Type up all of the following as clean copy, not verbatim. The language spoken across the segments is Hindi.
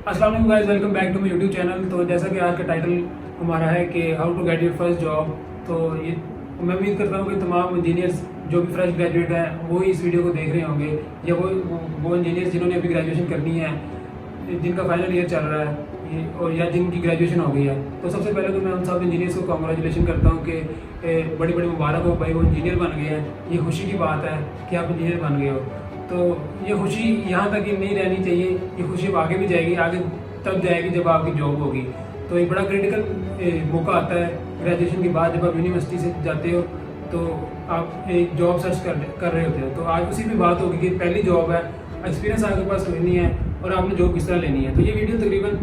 अस्सलाम वालेकुम guys, welcome back to my YouTube channel. तो जैसा कि आज का टाइटल हमारा है कि how to get your first job, तो ये मैं उम्मीद करता हूँ कि तमाम इंजीनियर्स जो भी फ्रेश ग्रेजुएट हैं वो इस वीडियो को देख रहे होंगे, या वो इंजीनियर्स जिन्होंने अभी ग्रेजुएशन करनी है, जिनका फाइनल ईयर चल रहा है और या जिनकी ग्रेजुएशन हो गई है। तो सबसे पहले तो मैं उन सब इंजीनियर्स को कॉन्ग्रेचुलेशन करता हूँ कि बड़ी बड़ी मुबारक हो भाई, वो इंजीनियर बन गए हैं। ये खुशी की बात है कि आप इंजीनियर बन गए हो। तो ये खुशी यहाँ तक ही नहीं रहनी चाहिए, ये खुशी अब आगे भी जाएगी, आगे तब जाएगी जब आपकी जॉब होगी। तो एक बड़ा क्रिटिकल मौका आता है ग्रेजुएशन के बाद, जब आप यूनिवर्सिटी से जाते हो तो आप एक जॉब सर्च कर रहे होते हो। तो आज उसी में बात होगी कि पहली जॉब है, एक्सपीरियंस आपके पास लेनी है और आपने जॉब किस तरह लेनी है। तो ये वीडियो तकरीबन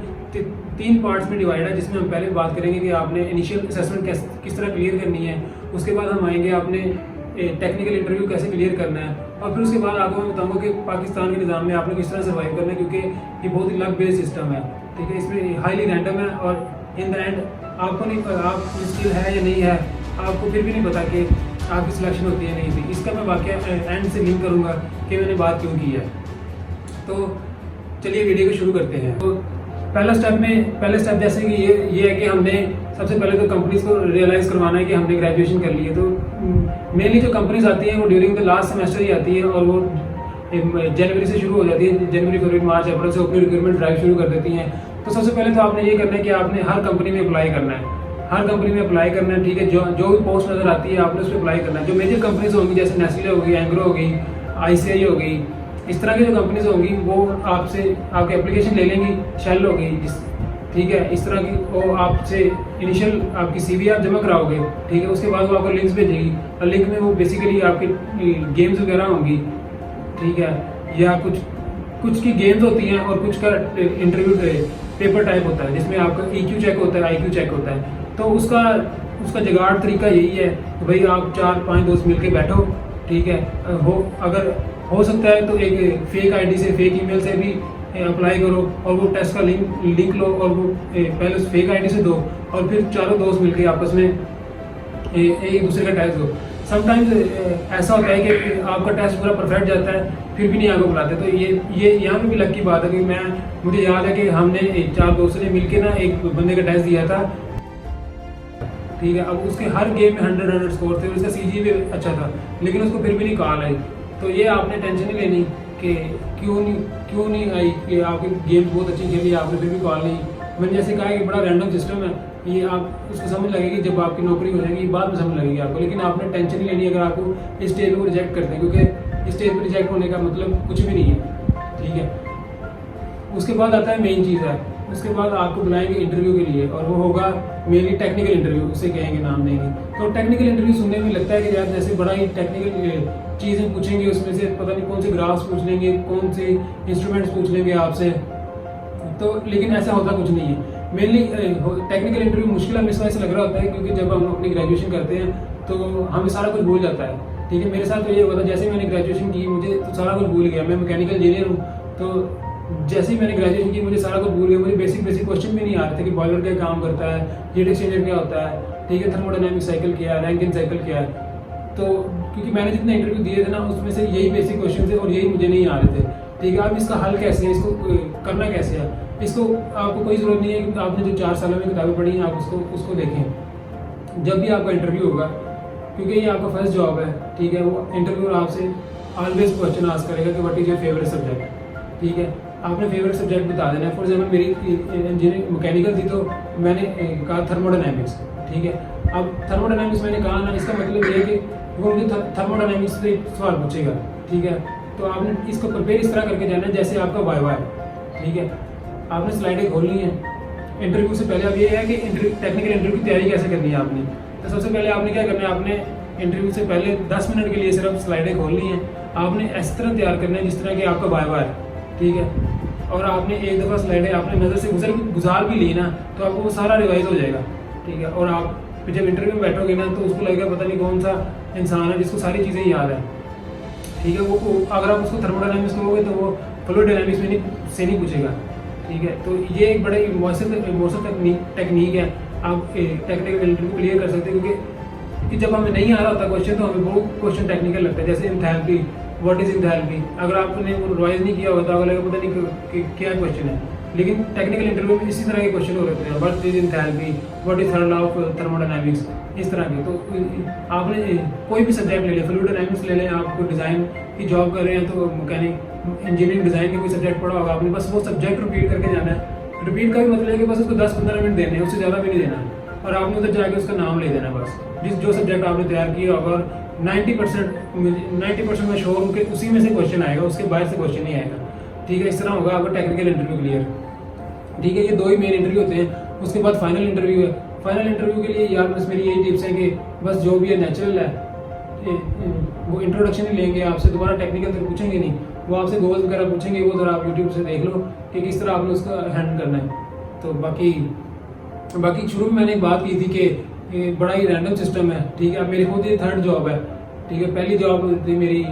3 पार्ट्स में डिवाइड है, जिसमें हम पहले बात करेंगे कि आपने इनिशियल असेसमेंट किस तरह क्लियर करनी है। उसके बाद हम आएंगे आपने टेक्निकल इंटरव्यू कैसे क्लियर करना है, और फिर उसके बाद आपको मैं बताऊंगा कि पाकिस्तान के निज़ाम में आपने किस तरह सर्वाइव करना है, क्योंकि ये बहुत ही लक बेस्ड सिस्टम है। ठीक है, इसमें हाईली रैंडम है और इन द एंड आपको नहीं, आप स्किल है या नहीं है, आपको फिर भी नहीं पता कि आपकी सिलेक्शन होती है नहीं होती। इसका मैं वाकया एंड से लिंक करूँगा कि मैंने बात क्यों की है। तो चलिए वीडियो को शुरू करते हैं। तो पहला स्टेप जैसे कि ये है कि हमने सबसे पहले तो कंपनीज को रियलाइज़ करवाना है कि हमने ग्रेजुएशन कर ली है। तो मेनली जो कंपनीज आती हैं वो ड्यूरिंग द लास्ट सेमेस्टर ही आती है, और वो जनवरी से शुरू हो जाती है। जनवरी, फरवरी, मार्च, अप्रैल से अपनी रिक्रूटमेंट ड्राइव शुरू कर देती हैं। तो सबसे पहले तो आपने ये करना है कि आपने हर कंपनी में अप्लाई करना है, हर कंपनी में अप्लाई करना है। ठीक है, जो भी पोस्ट नज़र आती है आपने उस पर अप्लाई करना है। जो मेजर कंपनीज होंगी जैसे नेस्ले हो गई, एंग्रो हो गई, ICI हो गई, इस तरह की जो कंपनीज होंगी वो आपसे आपके एप्लीकेशन ले लेंगी। शेल हो गई, ठीक है, इस तरह की वो आपसे इनिशियल आपकी CV आप जमा कराओगे। ठीक है, उसके बाद वो आपको लिंक्स भेजेगी, और लिंक में वो बेसिकली आपकी गेम्स वगैरह होंगी। ठीक है, या कुछ की गेम्स होती हैं और कुछ का इंटरव्यू पेपर टाइप होता है, जिसमें आपका EQ चेक होता है, IQ चेक होता है। तो उसका जुगाड़ तरीका यही है कि भाई आप 4-5 दोस्त मिलके बैठो। ठीक है, अगर हो सकता है तो एक फेक ID से, फेक ईमेल से भी अप्लाई करो, और वो टेस्ट का लिंक लो, और वो पहले उस फेक ID से दो, और फिर चारों दोस्त मिलके आपस में एक दूसरे का टेस्ट दो। समटाइम्स ऐसा होता है कि आपका टेस्ट पूरा परफेक्ट जाता है, फिर भी नहीं आपको बुलाते। तो ये यहाँ पे भी लक की बात है कि मुझे याद है कि हमने 4 दोस्तों ने मिलके ना एक बंदे का टेस्ट दिया था। ठीक है, अब उसके हर गेम में 100 स्कोर थे, उसका CG भी अच्छा था, लेकिन उसको फिर भी नहीं कॉल आई। तो ये आपने टेंशन नहीं लेनी कि क्यों नहीं आई, कि आपकी गेम्स बहुत अच्छी खेली, आपने फिर भी कॉल नहीं। मैंने जैसे कहा कि बड़ा रैंडम सिस्टम है, ये आप उसको समझ लगेगी जब आपकी नौकरी हो जाएगी, बाद में समझ लगेगी आपको। लेकिन आपने टेंशन नहीं लेनी अगर आपको इस स्टेज पर रिजेक्ट करते हैं, क्योंकि इस स्टेज पर रिजेक्ट होने का मतलब कुछ भी नहीं है। ठीक है, उसके बाद आता है मेन चीज़ है, उसके बाद आपको बुलाएंगे इंटरव्यू के लिए, और वो होगा मेनली टेक्निकल इंटरव्यू, उसे कहेंगे, नाम देंगे। तो टेक्निकल इंटरव्यू सुनने में लगता है कि यार जैसे बड़ा ही टेक्निकल चीज़ें पूछेंगे, उसमें से पता नहीं कौन से ग्राफ्स पूछ लेंगे, कौन से इंस्ट्रूमेंट्स पूछ लेंगे आपसे। तो लेकिन ऐसा होता कुछ नहीं है। मेनली टेक्निकल इंटरव्यू मुश्किल हमें इस वजह से लग रहा होता है क्योंकि जब हम अपनी ग्रेजुएशन करते हैं तो हमें सारा कुछ भूल जाता है। ठीक है, मेरे साथ तो ये हुआ था, जैसे मैंने ग्रेजुएशन की मुझे तो सारा कुछ भूल गया। मैं मैकेनिकल इंजीनियर हूँ, तो जैसे ही मैंने ग्रेजुएशन की मुझे सारा कुछ भूल गया। मुझे बेसिक क्वेश्चन भी नहीं आ रहे थे कि बॉयलर क्या काम करता है, हीट एक्सचेंजर क्या होता है, ठीक है, थर्मोडायनामिक साइकिल क्या है, रैंकिन साइकिल क्या है। तो क्योंकि मैंने जितने इंटरव्यू दिए थे ना, उसमें से यही बेसिक क्वेश्चन थे और यही मुझे नहीं आ रहे थे। ठीक है, अब इसका हल कैसे है, इसको करना कैसे है, इसको आपको कोई ज़रूरत नहीं है कि आपने जो 4 सालों में किताबें पढ़ी हैं आप उसको देखें जब भी आपका इंटरव्यू होगा, क्योंकि ये आपका फर्स्ट जॉब है। ठीक है, वो इंटरव्यू आपसे ऑलवेज क्वेश्चन आस्क करेगा कि what is your favourite subject. ठीक है, आपने फेवरेट सब्जेक्ट बता देना है। फॉर एग्जाम्पल मेरी इंजीनियरिंग मैकेनिकल थी, तो मैंने कहा थर्मोडायनामिक्स। ठीक है, अब थर्मोडायनामिक्स मैंने कहा ना, इसका मतलब ये है कि वो मुझे थर्मोडायनामिक्स से सवाल पूछेगा। ठीक है, तो आपने इसको प्रिपेयर इस तरह करके जाना है जैसे आपका वाइवा है। ठीक है, आपने स्लाइडें खोलनी है इंटरव्यू से पहले। अब ये है कि टेक्निकल इंटरव्यू की तैयारी कैसे करनी है आपने। तो सबसे पहले आपने क्या करना है, आपने इंटरव्यू से पहले 10 मिनट के लिए सिर्फ स्लाइडें खोलनी है। आपने इस तरह तैयार करना है जिस तरह कि आपका वाइवा है। ठीक है, और आपने एक दफ़ा स्लाइडें आपने नज़र से गुजार भी ली ना, तो आपको वो सारा रिवाइज हो जाएगा। ठीक है, और आप फिर जब इंटरव्यू में बैठोगे ना, तो उसको लगेगा पता नहीं कौन सा इंसान है जिसको सारी चीज़ें याद है। ठीक है, वो अगर आप उसको थर्मोडायनामिक्स कहोगे तो वो फ्लूइड डायनामिक्स में नहीं पूछेगा। ठीक है, तो ये एक बड़े इमोशनल टेक्निक है। आप टेक्निकल इंटरव्यू क्लियर कर सकते हैं, क्योंकि जब हमें नहीं आ रहा होता क्वेश्चन, तो हमें बहुत क्वेश्चन टेक्निकल लगता है। जैसे एंथैल्पी, व्हाट इज एंथैल्पी, अगर आपने वो रिवाइज नहीं किया होगा तो अगर पता नहीं क्या क्वेश्चन है। लेकिन टेक्निकल इंटरव्यू में इसी तरह के क्वेश्चन हो रहे हैं, what is enthalpy, what is third law of thermodynamics, इस तरह के। तो आपने कोई भी सब्जेक्ट ले लें, फ्लूइड डायनामिक्स ले लें, आपको डिज़ाइन की जॉब कर रहे हैं तो मैकेनिक इंजीनियरिंग डिज़ाइन के कोई सब्जेक्ट पढ़ा होगा आपने, बस वो सब्जेक्ट रिपीट करके जाना है। रिपीट का भी मतलब है कि बस उसको 10-15 मिनट देने हैं, उससे ज़्यादा भी नहीं देना है, और आपने उधर जाके उसका नाम ले देना बस, जो सब्जेक्ट आपने तैयार किया होगा। और 90% मैं श्योर हूँ कि उसी में से क्वेश्चन आएगा, उसके बाहर से क्वेश्चन नहीं आएगा। ठीक है, इस तरह होगा आपका टेक्निकल इंटरव्यू क्लियर। ठीक है, ये 2 ही मेन इंटरव्यू होते हैं। उसके बाद फाइनल इंटरव्यू है। फाइनल इंटरव्यू के लिए यार बस मेरी यही टिप्स है कि बस जो भी है नेचुरल है, वो इंट्रोडक्शन ही लेंगे आपसे, दोबारा टेक्निकल तो पूछेंगे नहीं, वो आपसे गोल्स वगैरह पूछेंगे, वो जरा आप यूट्यूब से देख लो कि किस तरह आपने उसका हैंडल करना है। तो बाकी शुरू में मैंने एक बात की थी कि बड़ा ही रैंडम सिस्टम है। ठीक है, अब मेरी खुद ये 3rd जॉब है। ठीक है, पहली जॉब थी मेरी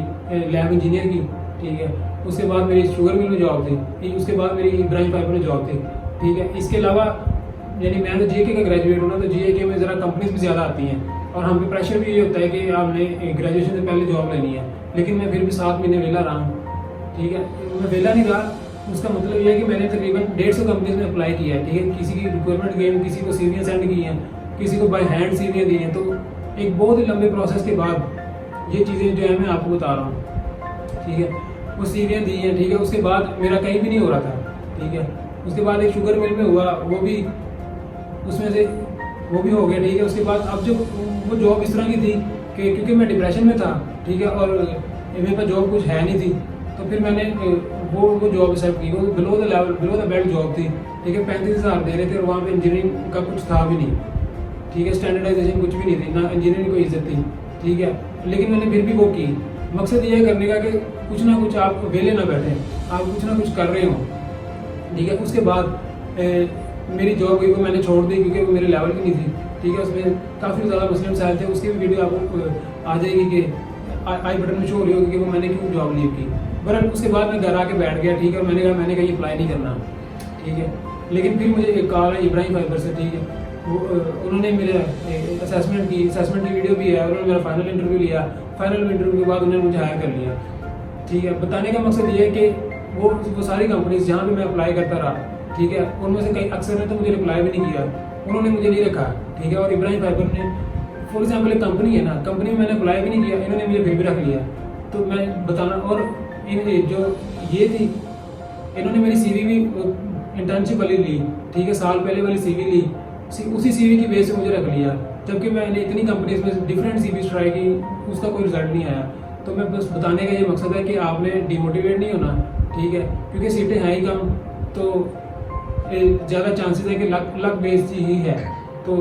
लैब इंजीनियर की। ठीक है, उसके बाद मेरी शुगर मिल में जॉब थी, उसके बाद मेरी इब्राहिम फाइबर में जॉब थी। ठीक है, इसके अलावा यानी मैं तो GK का ग्रेजुएट हूँ ना, तो GK में ज़रा कंपनीज भी ज़्यादा आती हैं, और हम पे प्रेशर भी ये होता है कि आपने ग्रेजुएशन से पहले जॉब लेनी है। लेकिन मैं फिर भी 7 महीने वेला रहा हूँ। ठीक है, मैं वेला नहीं रहा, उसका मतलब ये है कि मैंने तकरीबन 150 कंपनीज में अप्लाई किया है। ठीक है, किसी की रिक्वायरमेंट गई, किसी को सीवियाँ सेंड की हैं, किसी को बाय हैंड सीवियाँ दी हैं। तो एक बहुत ही लंबे प्रोसेस के बाद ये चीज़ें जो है मैं आपको बता रहा हूँ। ठीक है, वो सीवियाँ दी हैं। ठीक है, उसके बाद मेरा कहीं भी नहीं हो रहा था। ठीक है, उसके बाद एक शुगर मिल में हुआ, वो भी उसमें से वो भी हो गया। ठीक है, उसके बाद अब जो वो जॉब इस तरह की थी कि क्योंकि मैं डिप्रेशन में था, ठीक है, और मेरे पास जॉब कुछ है नहीं थी, तो फिर मैंने वो जॉब एक्सेप्ट की। वो बिलो द बेल्ट जॉब थी। ठीक है, 35,000 दे रहे थे, और वहाँ पे इंजीनियरिंग का कुछ था भी नहीं। ठीक है, स्टैंडर्डाइजेशन कुछ भी नहीं थी, ना इंजीनियरिंग को इज्जत थी। ठीक है, लेकिन मैंने फिर भी वो की। मकसद ये करने का कि कुछ ना कुछ आप वेले ना बैठें, आप कुछ ना कुछ कर रहे हो। ठीक है, उसके बाद मेरी जॉब गई, वो मैंने छोड़ दी क्योंकि वो मेरे लेवल की नहीं थी। ठीक है, उसमें काफ़ी ज़्यादा मुस्लिम्स आए थे, उसकी भी वीडियो आपको आ जाएगी कि आई बटन में शो हो रही होगी कि वो मैंने क्यों जॉब लीव की। बट उसके बाद मैं घर आके बैठ गया। ठीक है, और मैंने कहा ये अप्लाई नहीं करना। ठीक है, लेकिन फिर मुझे एक कॉल है इब्राहिम फाइबर से। ठीक है, वो उन्होंने मेरे असेसमेंट की वीडियो भी है, उन्होंने मेरा फाइनल इंटरव्यू लिया। फाइनल इंटरव्यू के बाद उन्होंने मुझे हायर कर लिया। ठीक है, बताने का मकसद ये है कि वो सारी कंपनीज जहाँ पे मैं अप्लाई करता रहा, ठीक है, उनमें से कई अक्सर ने तो मुझे रिप्लाई भी नहीं किया, उन्होंने मुझे नहीं रखा। ठीक है, और इब्राहिम फाइबर ने फॉर एग्जाम्पल एक कंपनी है ना, कंपनी में मैंने अप्लाई भी नहीं किया, इन्होंने मुझे फिर भी रख लिया। तो मैं बताना, और जो ये थी, इन्होंने मेरी CV भी इंटर्नशिप वाली ली। ठीक है, साल पहले वाली CV ली, उसी CV की बेस से मुझे रख लिया, जबकि मैंने इतनी कंपनीज में डिफरेंट CVs ट्राई की, उसका कोई रिजल्ट नहीं आया। तो मैं बस बताने का ये मकसद है कि आपने डिमोटिवेट नहीं होना। ठीक है, क्योंकि सीटें हैं ही कम, तो ज़्यादा चांसेस है कि लक बेस्ड ही है। तो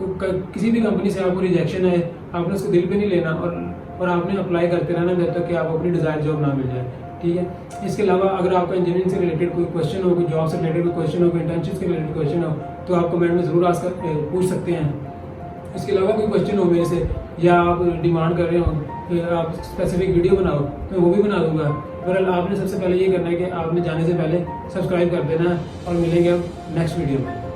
किसी भी कंपनी से आपको रिजेक्शन है, आपने उसको दिल पे नहीं लेना, और आपने अप्लाई करते रहना जब तक कि आप अपनी डिज़ायर जॉब ना मिल जाए। ठीक है, इसके अलावा अगर आपका इंजीनियरिंग से रिलेटेड कोई क्वेश्चन हो, कोई जॉब से रिलेटेड कोई क्वेश्चन हो, कोई इंटर्नशिप से रिलेटेड क्वेश्चन हो, तो आप कमेंट में ज़रूर पूछ सकते हैं। इसके अलावा कोई क्वेश्चन हो मेरे से, या आप डिमांड कर रहे हो कि आप स्पेसिफिक वीडियो बनाओ, तो वो भी बना दूंगा। बहरहाल आपने सबसे पहले ये करना है कि आपने जाने से पहले सब्सक्राइब कर देना है, और मिलेंगे अब नेक्स्ट वीडियो में।